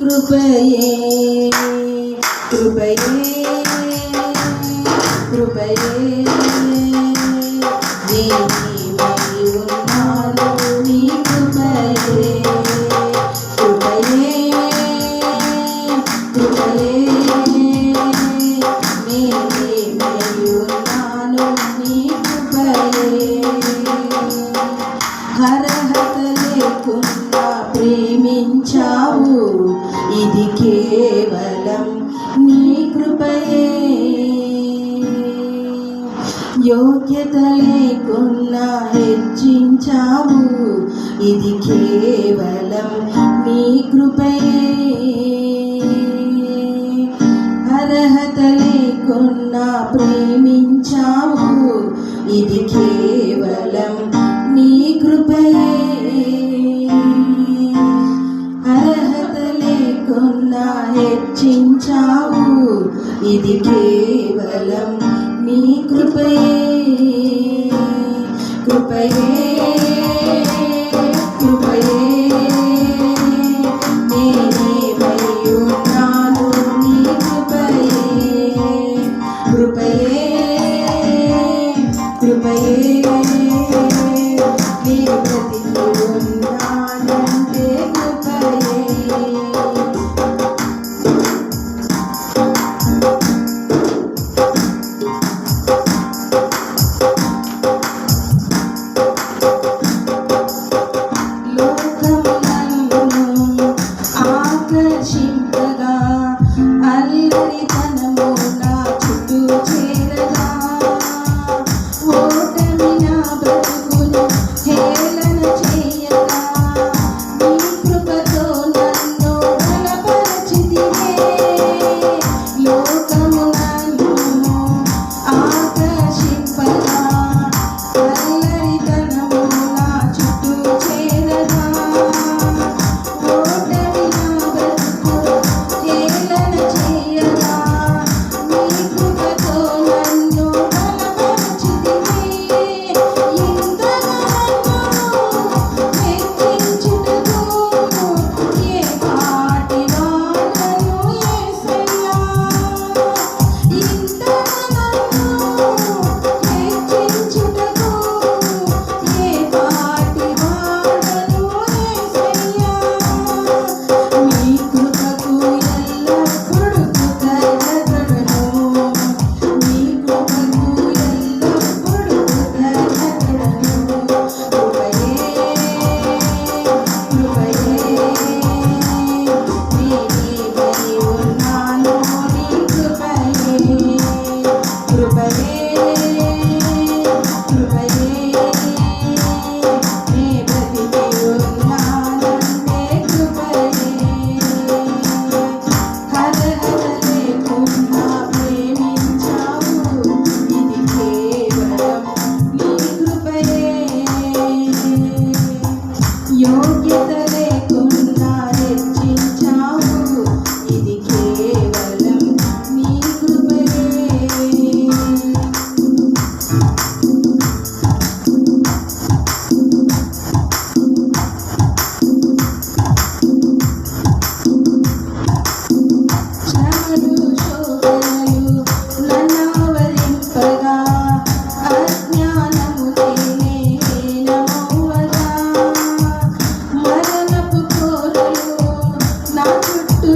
కృపయే కృపయే కృపయే నీవై ఉన్నాను నీ కృపయే కృపయే కృపయే నీవై ఉన్నాను నీ కృపయే అర్హత లేకుండా ప్రేమించావు ఇది కేవలం నీ కృపయే యోగ్యత లేకున్నా హెచ్చించావు ఇది కేవలం నీ కృపయే అర్హత లేకున్నా ప్రేమించావు ఇది కేవలం నీ కృపయే అర్హత లేకున్నా హెచ్చించావు ఇది కేవలం నీ కృపయే కృపయే కృపయే నీవై ఉన్నాను నీ కృపయే కృపయే కృపయే నీ బ్రతికి ఉన్నానంటే కృపయే ఆకర్షింపగా అల్లరితనము నా చుట్టూ చేరగా ఓటమి నా బ్రతుకును హేళన చేయగా నీ కృపతో నన్ను బలపరచితివే లోకము నన్ను ఆకర్షింపగా అల్లరితనము నా చుట్టూ చేరగా యోగ్యత లేకుండా హెచ్చించావు ఇది కేవలం నీ కృపయే శ్రమలు శోధనలు నన్నవరింపగా అజ్ఞానము మరణపు కోరలు నా చుట్టూ